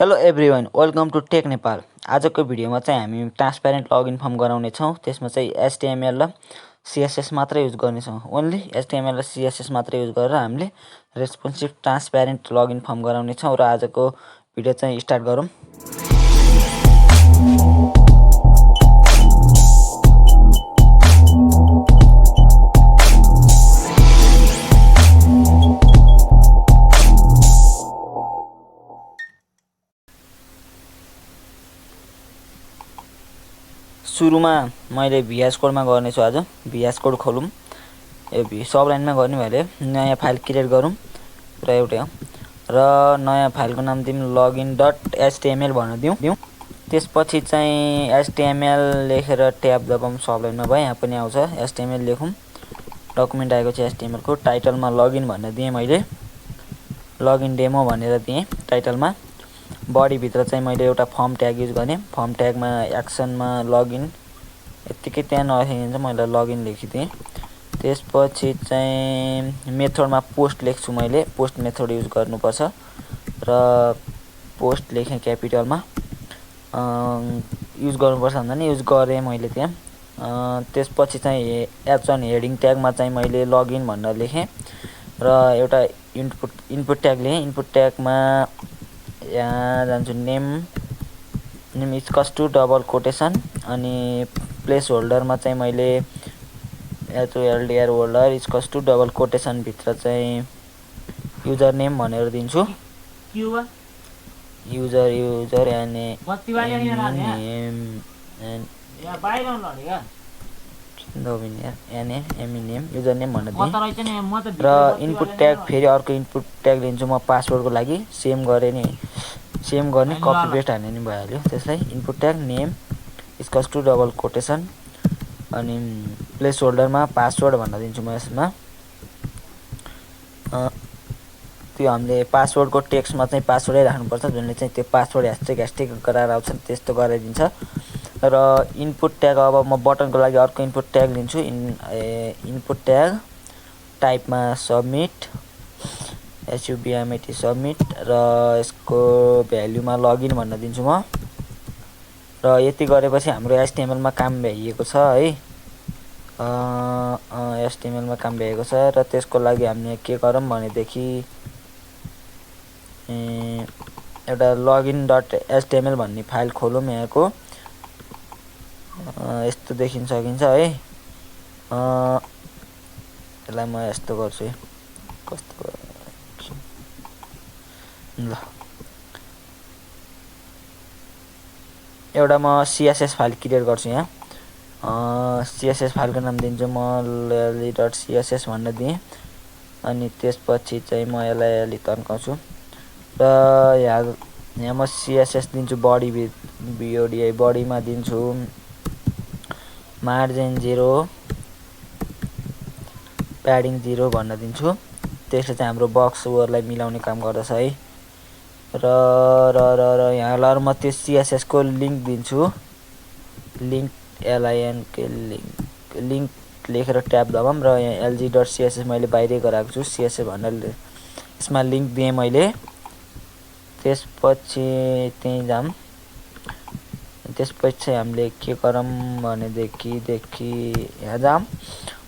Hello everyone, welcome to Tech Nepal. आजको भिडियोमा चाहिँ हामी ट्रान्सप्यारेन्ट लगइन फर्म गराउने छौँ। त्यसमा चाहिँ HTML र CSS मात्रै युज गर्नेछौँ। ओन्ली HTML र CSS मात्रै युज गरेर हामीले रेस्पोन्सिभ ट्रान्सप्यारेन्ट लगइन फर्म गराउने छौँ र आजको भिडियो चाहिँ स्टार्ट गरौँ। सुरुमा मैले VS कोडमा गर्नेछु। आज VS कोड खोलौँ। यो सब लाइनमा गर्ने भएले नयाँ फाइल क्रिएट गरौँ र एउटै हो र नयाँ फाइलको नाम दिउँ login.html भनेर दिउँ। त्यसपछि चाहिँ HTML लेखेर ट्याब दबाउँ। सब लाइनमा भयो, यहाँ पनि आउँछ HTML लेखौँ। डकुमेन्ट आएको छ HTML को। टाइटलमा लगइन भनेर दिएँ, मैले लगइन डेमो भनेर दिएँ टाइटलमा। बडी भित्र चाहिँ मैले एउटा फर्म ट्याग युज गरेँ। फर्म ट्यागमा एक्सनमा लगइन यतिकै त्यहाँ नलेखिन्छ, मैले लगइन लेखिदिएँ। त्यसपछि चाहिँ मेथडमा पोस्ट लेख्छु। मैले पोस्ट मेथड युज गर्नुपर्छ र पोस्ट लेखेँ क्यापिटलमा। युज गर्नुपर्छ भन्दा नि युज गरेँ मैले त्यहाँ। त्यसपछि चाहिँ H1 हेडिङ ट्यागमा चाहिँ मैले लगइन भनेर लेखेँ र एउटा इनपुट ट्याग लेखेँ। इनपुट ट्यागमा यहाँ जान्छु name equals to double quotation अनि प्लेस होल्डरमा चाहिँ मैले LDR holder equals to double quotation भित्र चाहिँ युजर नेम भनेर दिन्छु। User and name user name भनेर दिएँ र इनपुट ट्याग फेरि अर्को इनपुट ट्याग लिन्छु म पासवर्डको लागि। सेम गर्ने कपी पेस्ट हाल्ने नि भइहाल्यो। त्यसलाई input tag name equals to double quotation अनि प्लेस होल्डरमा पासवर्ड भनेर दिन्छु म यसमा। त्यो हामीले पासवर्डको टेक्स्टमा चाहिँ पासवर्डै राख्नुपर्छ, जुनले चाहिँ त्यो पासवर्ड ह्यास्ट्याग गराएर आउँछ त्यस्तो गराइदिन्छ। र इनपुट ट्याग अब म बटनको लागि अर्को इनपुट ट्याग लिन्छु। इनपुट ट्याग टाइपमा सबमिट SUBMIT सबमिट र यसको भ्याल्युमा लगइन भनेर दिन्छु म। र यति गरेपछि हाम्रो HTML मा काम भ्याइएको छ है। HTML मा काम भ्याएको छ र त्यसको लागि हामीले के गरौँ भनेदेखि एउटा login.html भन्ने फाइल खोलौँ। यहाँको यस्तो देखिन सकिन्छ है। यसलाई म यस्तो गर्छु है, कस्तो ल एउटा म CSS फाइल क्रिएट गर्छु। यहाँ CSS फाइलको नाम दिन्छु म lolly.css भनेर दिएँ अनि त्यसपछि चाहिँ म यसलाई तन्काउँछु र यहाँ म CSS दिन्छु। बडी बडीमा दिन्छु मार्जिन 0 प्याडिङ 0 भनेर दिन्छु। त्यसले चाहिँ हाम्रो बक्स ओभरलाई मिलाउने काम गर्दछ है। र यहाँ ल म त्यो CSS को लिंक दिन्छु। लिंक लिंक लेखेर ट्याब दबाम र यहाँ lg.css मैले बाहिरै गराएको छु। CSS भनेर यसमा लिंक दिएँ मैले। त्यसपछि त्यही जाम। त्यसपछि हामीले के गरौँ भनेदेखि यहाँ जाम।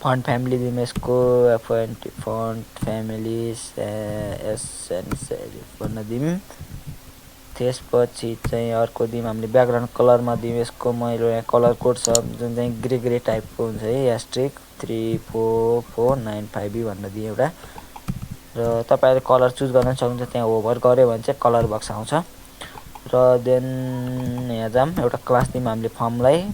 फन्ट फ्यामिली दिउँ यसको फन्ट फ्यामिली एसेन्स भनेर दिउँ। त्यसपछि चाहिँ अर्को दिउँ हामीले ब्याकग्राउन्ड कलरमा दिउँ यसको। मैले यहाँ कलर कोड छ जुन चाहिँ ग्रे टाइपको हुन्छ है। *34495B भनेर दिएँ एउटा। र तपाईहरुले कलर चुज गर्न सक्नुहुन्छ। त्यहाँ होभर गर्यो भने चाहिँ कलर बक्स आउँछ। र देन यहाँ जाम एउटा क्लास दिउँ हामीले फर्मलाई।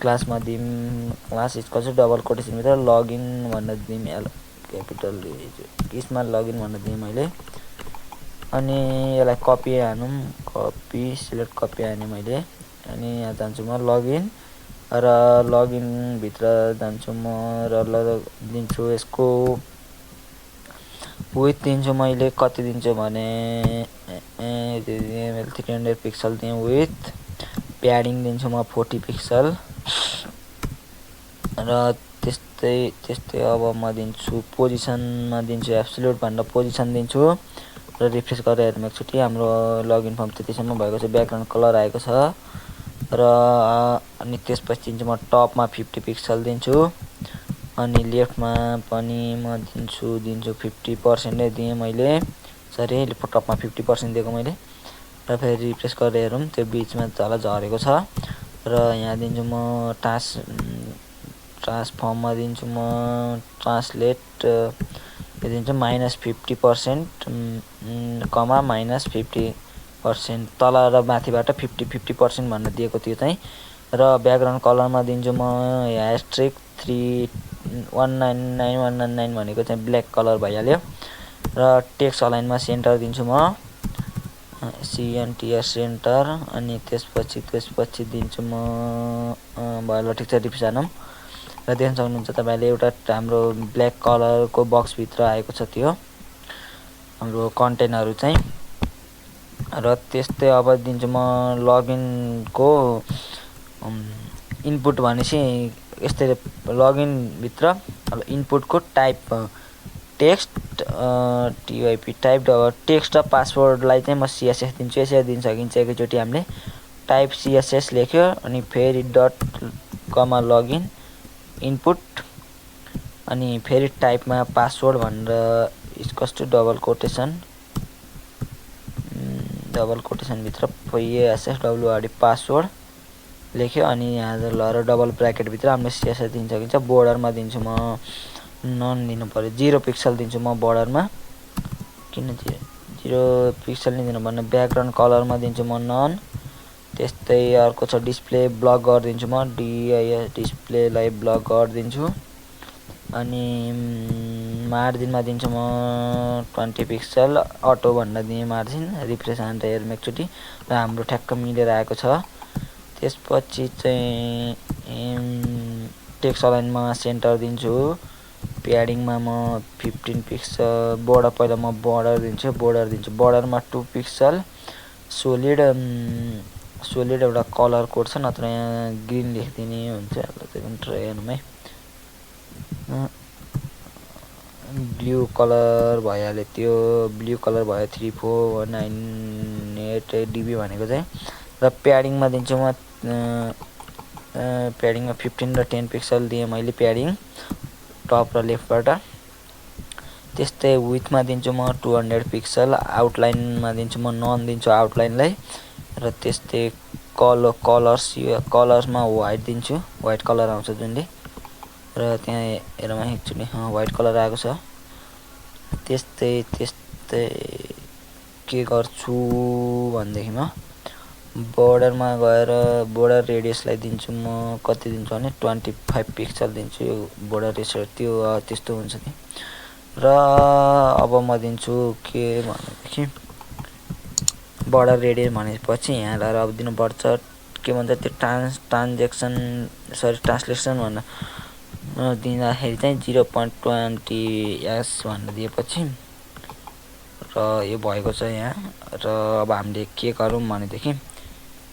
क्लासमा दिउँ class equals to double quotation भित्र लगइन भनेर दिउँ। क्यापिटल यसमा लगइन भनेर दिएँ मैले। अनि यसलाई कपी हानौँ, सिलेक्ट कपी हाने मैले। अनि यहाँ जान्छु म लगइन र लगइन भित्र जान्छु म र दिन्छु यसको विथ दिन्छु मैले। कति दिन्छु भने 300 पिक्सल दिएँ विथ। प्याडिङ दिन्छु म 40 पिक्सल र त्यस्तै अब म दिन्छु पोजिसनमा दिन्छु एब्सोल्युट भनेर पोजिसन दिन्छु। र रिफ्रेस गरेर हेरौँ एकचोटि। हाम्रो लगइन फर्म त्यतिसम्म भएको छ, ब्याकग्राउन्ड कलर आएको छ र अनि त्यसपछि चाहिँ म टपमा 50 पिक्सल दिन्छु अनि लेफ्टमा पनि म दिन्छु 50% नै दिएँ मैले, सरी टपमा 50% दिएको मैले। र फेरि रिफ्रेस गरेर हेरौँ, त्यो बिचमा तल झरेको छ र यहाँ दिन्छु म ट्रान्सफर्ममा दिन्छु म ट्रान्सलेट यो दिन्छु -50% कमा -50% तल र माथिबाट 50% भनेर दिएको थियो चाहिँ। र ब्याकग्राउन्ड कलरमा दिन्छु म # 3199 भनेको चाहिँ ब्ल्याक कलर भइहाल्यो। र टेक्स्ट अलाइनमा सेन्टर दिन्छु म CNTR सेन्टर अनि त्यसपछि दिन्छु म भयो। ठिक छ, रिफ्रेस हानौँ र देख्न सक्नुहुन्छ तपाईँले एउटा हाम्रो ब्ल्याक कलरको बक्सभित्र आएको छ त्यो हाम्रो कन्टेन्टहरू चाहिँ। र त्यस्तै अब दिन्छु म लगइनको इनपुट भनेपछि यस्तै लगइनभित्र इनपुटको type text TYP type text र पासवर्डलाई चाहिँ म CSS दिन्छु। यसरी दिन सकिन्छ एकैचोटि हामीले टाइप CSS लेख्यो अनि फेरि डट कमा लगइन इनपुट अनि फेरि टाइपमा पासवर्ड भनेर इक्वल्स टु डबल कोटेसनभित्र PASSWORD पासवर्ड लेख्यो अनि यहाँ ल र डबल ब्राकेटभित्र हामीले CSS दिन सकिन्छ। बोर्डरमा दिन्छु म नन दिनु पर्यो, 0 पिक्सल दिन्छु म बोर्डरमा। किन 0 पिक्सल नि दिनु भन्ने, ब्याकग्राउन्ड कलरमा दिन्छु म नन। त्यस्तै अर्को छ डिस्प्ले ब्लक गरिदिन्छु म डिस्प्लेलाई ब्लक गरिदिन्छु अनि मार्जिनमा दिन्छु म 20 पिक्सल अटो भनेर दिएँ मार्जिन। रिफ्रेस हानेर हेरौँ एकचोटि र हाम्रो ठ्याक्क मिलेर आएको छ। त्यसपछि चाहिँ टेक्स्ट अलाइनमा सेन्टर दिन्छु, प्याडिङमा म 15 पिक्सल बोर्डर पहिला म बोर्डर दिन्छु बोर्डरमा 2 पिक्सल सोलिड एउटा कलर कोड छ, नत्र यहाँ ग्रिन लेखिदिने हुन्छ। त्यो पनि ट्राई हेर्नु है, ब्लू कलर भइहाल्यो, त्यो ब्लू कलर भयो 34198 DB भनेको चाहिँ। र प्याडिङमा दिन्छु म प्याडिङमा 15 र 10 पिक्सल दिएँ मैले प्याडिङ टप र लेफ्टबाट। त्यस्तै विथमा दिन्छु म 200 पिक्सल, आउटलाइनमा दिन्छु म नन दिन्छु आउटलाइनलाई। र त्यस्तै कलर्समा व्हाइट दिन्छु, व्हाइट कलर आउँछ जुनले। र त्यहाँ हेरौँ एकचोटि, व्हाइट कलर आएको छ। त्यस्तै के गर्छु भनेदेखिमा बोर्डरमा गएर बोर्डर रेडियसलाई दिन्छु म कति दिन्छु भने 25 पिक्सल दिन्छु। यो बोर्डर रेडियस त्यो त्यस्तो हुन्छ नि। र अब म दिन्छु के भनेदेखि बोर्डर रेडियस भनेपछि यहाँ ल्याएर अब दिनुपर्छ के भन्छ त्यो ट्रान्सलेसन भनेर दिँदाखेरि चाहिँ 0.20s भनेर दिएपछि र यो भएको छ यहाँ। र अब हामीले के गरौँ भनेदेखि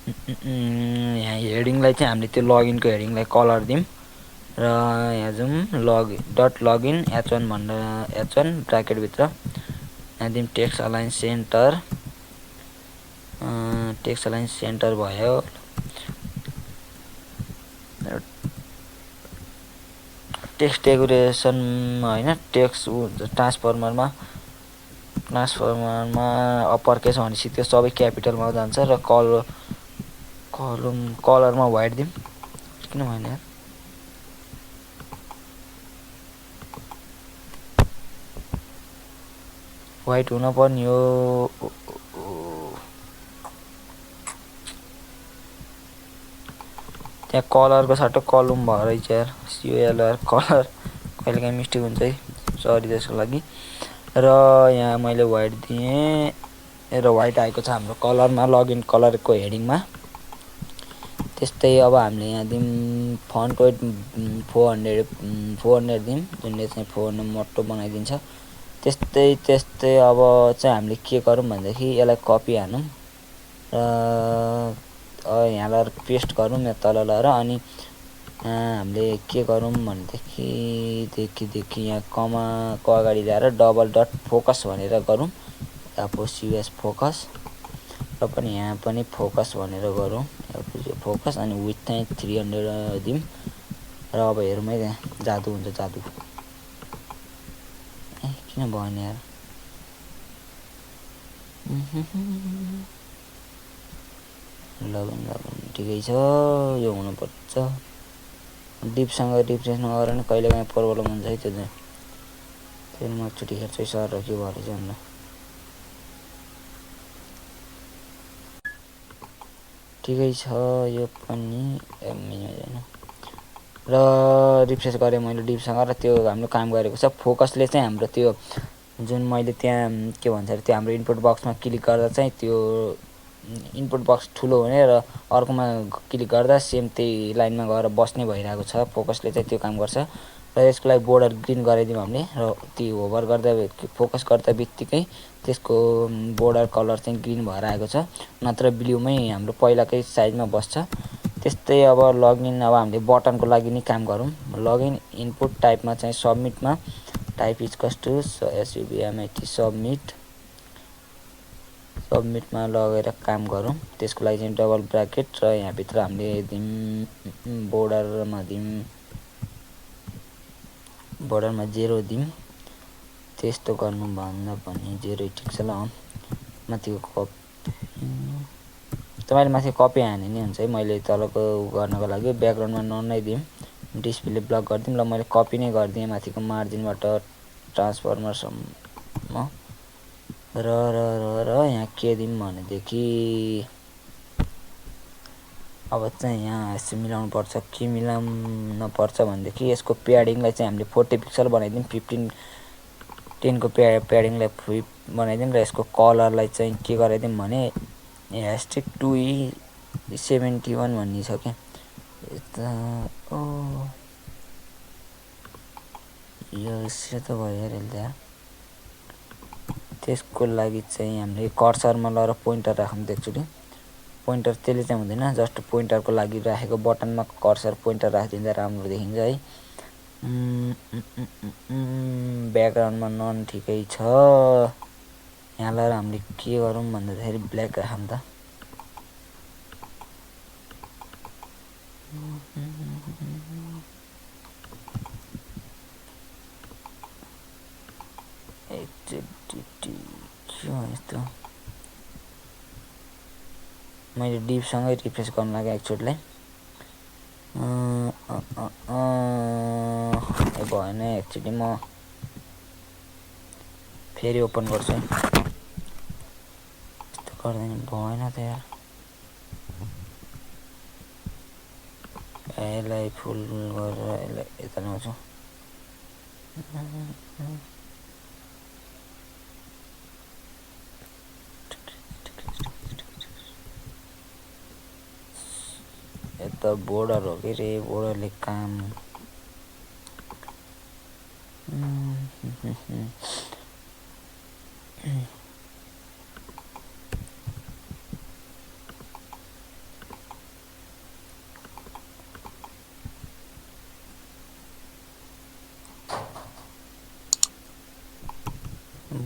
यहाँ हेडिङलाई चाहिँ हामीले त्यो लगइनको हेडिङलाई कलर दिउँ र यहाँ जाउँ लगइन h1 भनेर h1 ब्राकेटभित्र यहाँ दिउँ टेक्स्ट अलाइन सेन्टर भयो। टेक्स्ट डेकोरेसनमा होइन टेक्स्ट ट्रान्सफर्मरमा अप्पर केस भनेपछि त्यो सबै क्यापिटलमा जान्छ। र कलरमा व्हाइट दिउँ, किन भएन यार, व्हाइट हुन पर्ने हो। त्यहाँ कलरको साटो कलम भयो रहेछ यार, COLR कलर, कहिलेकाहीँ मिस्टेक हुन्छ है, सरी त्यसको लागि। र यहाँ मैले व्हाइट दिएँ र व्हाइट आएको छ हाम्रो कलरमा लगइन कलरको हेडिङमा। त्यस्तै अब हामीले यहाँ दिउँ फन्ट वेट 400 दिउँ जुनले चाहिँ 400 मोटो बनाइदिन्छ। त्यस्तै अब चाहिँ हामीले के गरौँ भनेदेखि यसलाई कपी हानौँ र यहाँ लगाएर पेस्ट गरौँ यहाँ तल लगाएर अनि हामीले के गरौँ भनेदेखि यहाँ कमाको अगाडि ल्याएर डबल डट फोकस भनेर गरौँ एपोसिएस फोकस र पनि यहाँ पनि फोकस भनेर गरौँ फोकस अनि विथ चाहिँ 300 दिउँ र अब हेरौँ है त्यहाँ जादु हुन्छ जादु ए किन भएन यार लगन ठिकै छ यो हुनुपर्छ डिपसँग रिफ्रेस नगरेर नि कहिलेकाहीँ प्रब्लम हुन्छ है त्यो चाहिँ फेरि म एकचोटि हेर्छु सर र के भएर चाहिँ अन्त ठिकै छ यो पनि होइन र रिफ्रेस गरेँ मैले डिपसँग र त्यो हाम्रो काम गरेको छ फोकसले चाहिँ हाम्रो त्यो जुन मैले त्यहाँ के भन्छ अरे त्यो हाम्रो इनपुट बक्समा क्लिक गर्दा चाहिँ त्यो इनपुट बक्स ठुलो हुने र अर्कोमा क्लिक गर्दा सेम त्यही लाइनमा गएर बस्ने भइरहेको छ फोकसले चाहिँ त्यो काम गर्छ र यसको लागि बोर्डर ग्रिन गराइदिउँ हामीले र त्यो होभर गर्दा फोकस गर्दा बित्तिकै त्यसको बोर्डर कलर चाहिँ ग्रिन भएर आएको छ नत्र ब्लूमै हाम्रो पहिलाकै साइजमा बस्छ त्यस्तै अब लगइन अब हामीले बटनको लागि नि काम गरौँ लगइन इनपुट टाइपमा चाहिँ सबमिटमा टाइप इक्वल्स टु SUBMIT सबमिटमा लगेर काम गरौँ त्यसको लागि चाहिँ डबल ब्राकेट र यहाँभित्र हामीले दिउँ बोर्डरमा 0 दिउँ त्यस्तो गर्नुभन्दा पनि 0 ठिक छ ल माथिको कपी तपाईँले माथि कपी हाने नि हुन्छ है मैले तलको गर्नको लागि ब्याकग्राउन्डमा नन नै दिउँ डिस्प्ले ब्लक गरिदिउँ ल मैले कपी नै गरिदिएँ माथिको मार्जिनबाट ट्रान्सफर्मरसम्म र यहाँ के दिउँ भनेदेखि अब चाहिँ यहाँ यसो मिलाउनु पर्छ के मिलाउन पर्छ भनेदेखि यसको प्याडिङलाई चाहिँ हामीले 40 पिक्सल बनाइदिउँ 10 को प्याडिङलाई बनाइदिउँ र यसको कलरलाई चाहिँ के गराइदिउँ भने #2E71 भन्ने छ क्या यता यो सेतो भयो यार त्यसको लागि चाहिँ हामीले कर्सरमा लगेर पोइन्टर राखौँ एकचोटि पोइन्टर त्यसले चाहिँ हुँदैन जस्ट पोइन्टरको लागि राखेको बटनमा कर्सर पोइन्टर राखिदिँदा राम्रो देखिन्छ है ब्याकग्राउन्डमा नन ठिकै छ यहाँ लगाएर हामीले के गरौँ भन्दाखेरि ब्ल्याक राखौँ त यस्तो मैले डिपसँगै रिफ्रेस गर्न लाग्यो एकचोटिलाई भएन एकचोटि म फेरि ओपन गर्छु यस्तो गर्दैन भएन त यार यसलाई फुल गरेर यसलाई यता ल्याउँछु यता बोर्डर हो कि रे बोर्डरले काम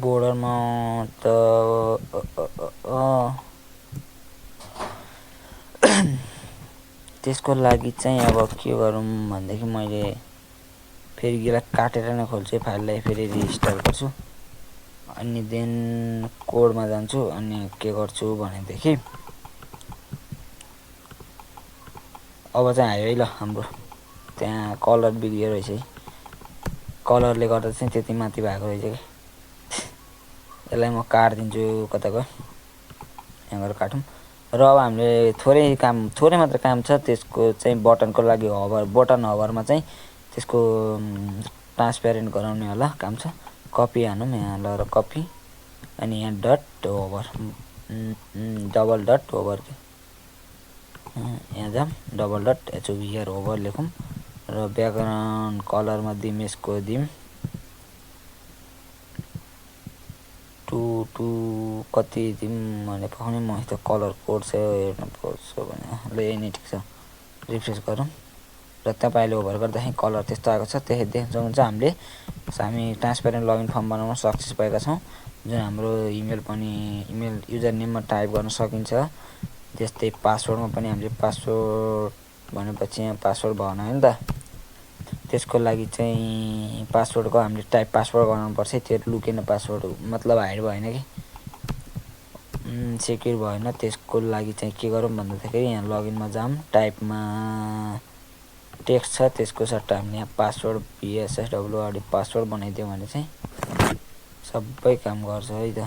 बोर्डरमा त त्यसको लागि चाहिँ अब के गरौँ भन्देखि मैले फेरि यसलाई काटेर नै खोल्छु फाइललाई फेरि रिस्टार्ट गर्छु अनि देन कोडमा जान्छु अनि के गर्छु भनेदेखि अब चाहिँ आयो है ल हाम्रो त्यहाँ कलर बिग्रियो रहेछ है कलरले गर्दा चाहिँ त्यति माथि भएको रहेछ कि यसलाई म काट्दिन्छु कताको यहाँ गएर काटौँ र अब हामीले थोरै मात्र काम छ त्यसको चाहिँ बटनको लागि बटन हभरमा चाहिँ त्यसको ट्रान्सप्यारेन्ट गराउने होला काम छ कपी हानौँ यहाँ लगेर कपी अनि यहाँ dot over double dot over यहाँ जाम डबल डट HOVR ओभर लेखौँ र ब्याकग्राउन्ड कलरमा दिउँ यसको दिउँ टु कति दिउँ भने पाउने म त कलर कोड छ हेर्नु पर्छ भने ल यही नै ठिक छ रिफ्रेस गरौँ र तपाईँले ओभर गर्दाखेरि कलर त्यस्तो आएको छ। त्यही देख्नुहुन्छ हामीले ट्रान्सपेरेन्ट लगइन फर्म बनाउन सक्सेस भएका छौँ। जुन हाम्रो इमेल युजर नेममा टाइप गर्न सकिन्छ। त्यस्तै पासवर्डमा पनि हामीले पासवर्ड भनेपछि यहाँ पासवर्ड भएन होइन त, त्यसको लागि चाहिँ पासवर्डको हामीले टाइप पासवर्ड गर्नुपर्छ। त्यो लुकेन पासवर्ड मतलब हाइड भएन कि सेक्युर भएन। त्यसको लागि चाहिँ के गरौँ भन्दाखेरि यहाँ लगइनमा जाऊँ, टाइपमा टेक्स्ट छ त्यसको सट्टा हामीले यहाँ पासवर्ड PSSWORD पासवर्ड बनाइदियो भने चाहिँ सबै काम गर्छ है त।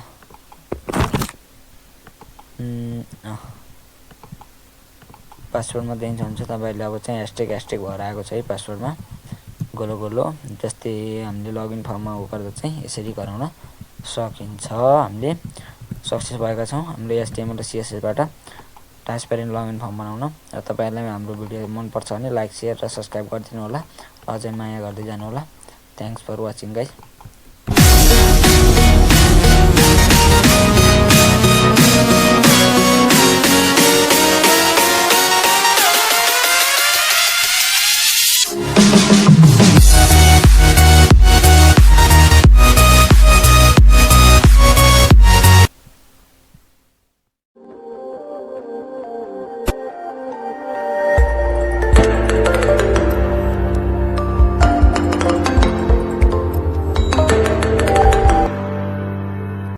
पासवर्डमा दिन्छ हुन्छ तपाईँले अब चाहिँ ह्यासट्याग भएर आएको छ है पासवर्डमा गोलो। जस्तै हामीले लगइन फर्ममा गर्दा चाहिँ यसरी गराउन सकिन्छ। हामीले सक्सेस भएका छौँ हामीले HTML र CSSबाट ट्रान्सपेरेन्ट लगइन फर्म बनाउन। र तपाईँहरूलाई हाम्रो भिडियो मनपर्छ भने लाइक, सेयर र सब्सक्राइब गरिदिनु होला। अझै माया गर्दै जानु होला। Thanks for watching guys.